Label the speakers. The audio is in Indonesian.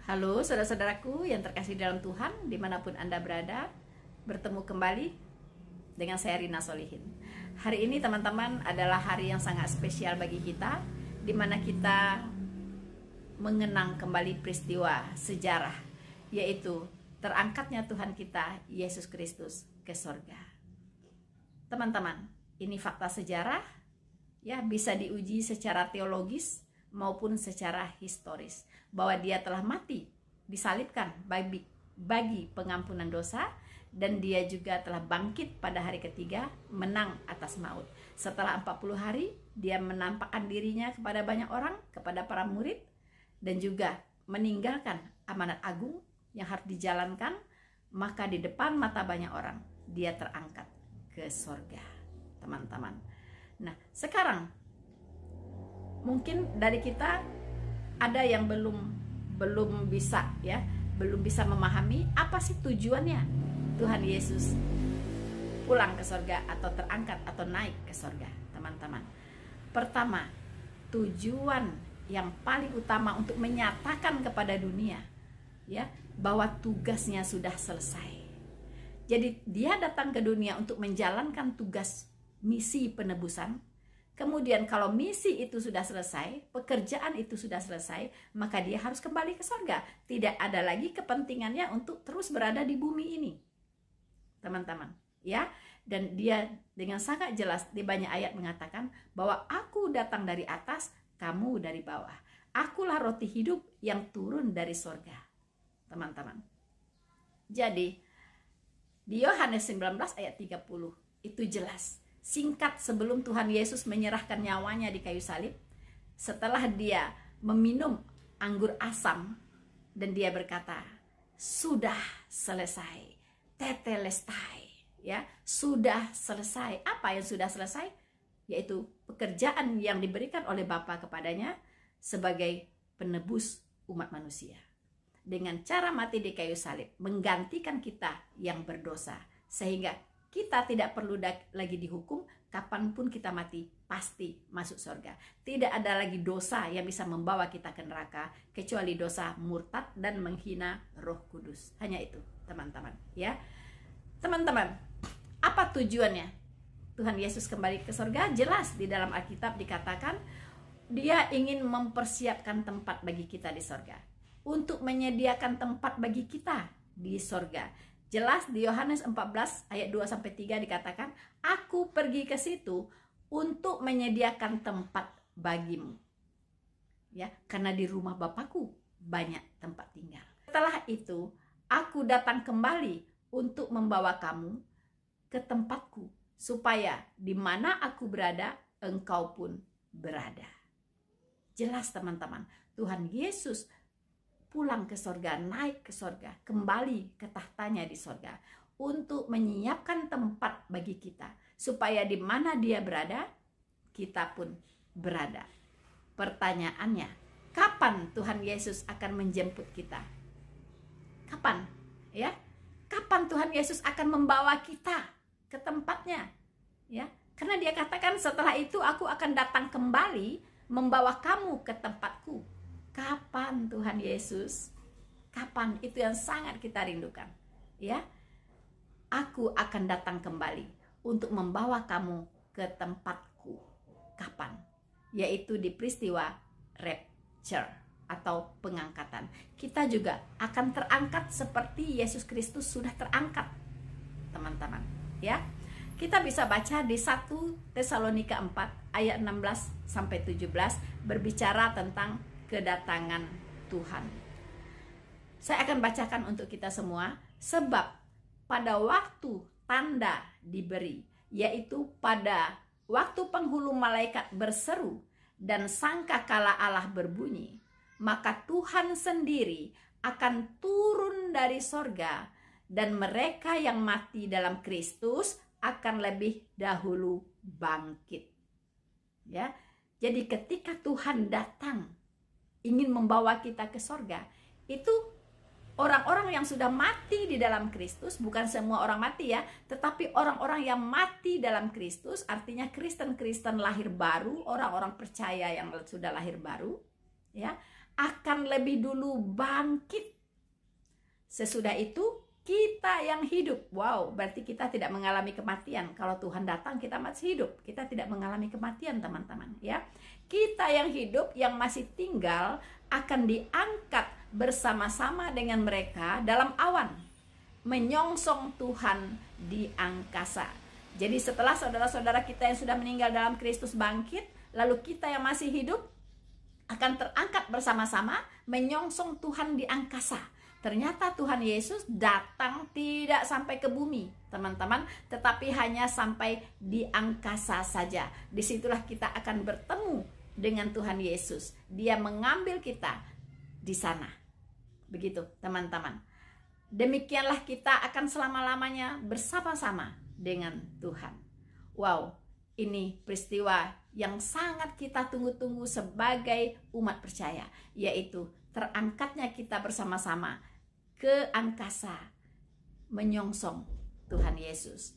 Speaker 1: Halo saudara-saudaraku yang terkasih dalam Tuhan, dimanapun Anda berada, bertemu kembali dengan saya Rina Solihin. Hari ini teman-teman adalah hari yang sangat spesial bagi kita, di mana kita mengenang kembali peristiwa sejarah, yaitu terangkatnya Tuhan kita, Yesus Kristus, ke sorga. Teman-teman, ini fakta sejarah, ya, bisa diuji secara teologis maupun secara historis, bahwa dia telah mati, disalibkan bagi pengampunan dosa, dan dia juga telah bangkit pada hari ketiga, menang atas maut. Setelah 40 hari, dia menampakkan dirinya kepada banyak orang, kepada para murid, dan juga meninggalkan amanat agung yang harus dijalankan. Maka di depan mata banyak orang, dia terangkat ke sorga, teman-teman. Nah, sekarang mungkin dari kita ada yang belum bisa memahami apa sih tujuannya Tuhan Yesus pulang ke sorga atau terangkat atau naik ke sorga, teman-teman. Pertama, tujuan yang paling utama untuk menyatakan kepada dunia, ya, bahwa tugasnya sudah selesai. Jadi dia datang ke dunia untuk menjalankan tugas misi penebusan. Kemudian kalau misi itu sudah selesai, pekerjaan itu sudah selesai, maka dia harus kembali ke sorga. Tidak ada lagi kepentingannya untuk terus berada di bumi ini, teman-teman, ya. Dan dia dengan sangat jelas di banyak ayat mengatakan bahwa aku datang dari atas, kamu dari bawah. Akulah roti hidup yang turun dari sorga, teman-teman. Jadi di Yohanes 19 ayat 30 itu jelas. Singkat sebelum Tuhan Yesus menyerahkan nyawanya di kayu salib, setelah dia meminum anggur asam, dan dia berkata, sudah selesai, tetelestai, ya, sudah selesai. Apa yang sudah selesai? Yaitu pekerjaan yang diberikan oleh Bapa kepadanya sebagai penebus umat manusia. Dengan cara mati di kayu salib, menggantikan kita yang berdosa, sehingga kita tidak perlu lagi dihukum. Kapanpun kita mati, pasti masuk surga. Tidak ada lagi dosa yang bisa membawa kita ke neraka, kecuali dosa murtad dan menghina Roh Kudus. Hanya itu, teman-teman, ya. Teman-teman, apa tujuannya Tuhan Yesus kembali ke surga? Jelas di dalam Alkitab dikatakan dia ingin mempersiapkan tempat bagi kita di surga, untuk menyediakan tempat bagi kita di surga. Jelas di Yohanes 14 ayat 2-3 dikatakan, aku pergi ke situ untuk menyediakan tempat bagimu. Ya, karena di rumah Bapakku banyak tempat tinggal. Setelah itu, aku datang kembali untuk membawa kamu ke tempatku, supaya di mana aku berada, engkau pun berada. Jelas, teman-teman, Tuhan Yesus pulang ke sorga, naik ke sorga, kembali ke tahtanya di sorga, untuk menyiapkan tempat bagi kita, supaya di mana dia berada, kita pun berada. Pertanyaannya, kapan Tuhan Yesus akan menjemput kita? Kapan? Ya, kapan Tuhan Yesus akan membawa kita ke tempatnya? Ya, karena dia katakan setelah itu aku akan datang kembali membawa kamu ke tempatku. Kapan Tuhan Yesus? Kapan? Itu yang sangat kita rindukan, ya. Aku akan datang kembali untuk membawa kamu ke tempatku. Kapan? Yaitu di peristiwa rapture atau pengangkatan. Kita juga akan terangkat seperti Yesus Kristus sudah terangkat, teman-teman, ya. Kita bisa baca di 1 Tesalonika 4 ayat 16-17 berbicara tentang kedatangan Tuhan. Saya akan bacakan untuk kita semua. Sebab pada waktu tanda diberi, yaitu pada waktu penghulu malaikat berseru dan sangkakala Allah berbunyi, maka Tuhan sendiri akan turun dari sorga, dan mereka yang mati dalam Kristus akan lebih dahulu bangkit. Ya, jadi ketika Tuhan datang ingin membawa kita ke sorga, itu orang-orang yang sudah mati di dalam Kristus. Bukan semua orang mati, ya, tetapi orang-orang yang mati dalam Kristus, artinya Kristen-Kristen lahir baru, orang-orang percaya yang sudah lahir baru, ya, akan lebih dulu bangkit. Sesudah itu kita yang hidup. Wow, berarti kita tidak mengalami kematian. Kalau Tuhan datang kita masih hidup. Kita tidak mengalami kematian, teman-teman, ya. Kita yang hidup, yang masih tinggal, akan diangkat bersama-sama dengan mereka dalam awan, menyongsong Tuhan di angkasa. Jadi setelah saudara-saudara kita yang sudah meninggal dalam Kristus bangkit, lalu kita yang masih hidup akan terangkat bersama-sama menyongsong Tuhan di angkasa. Ternyata Tuhan Yesus datang tidak sampai ke bumi, teman-teman, tetapi hanya sampai di angkasa saja. Disitulah kita akan bertemu dengan Tuhan Yesus. Dia mengambil kita di sana. Begitu, teman-teman. Demikianlah kita akan selama-lamanya bersama-sama dengan Tuhan. Wow, ini peristiwa yang sangat kita tunggu-tunggu sebagai umat percaya, yaitu terangkatnya kita bersama-sama ke angkasa menyongsong Tuhan Yesus.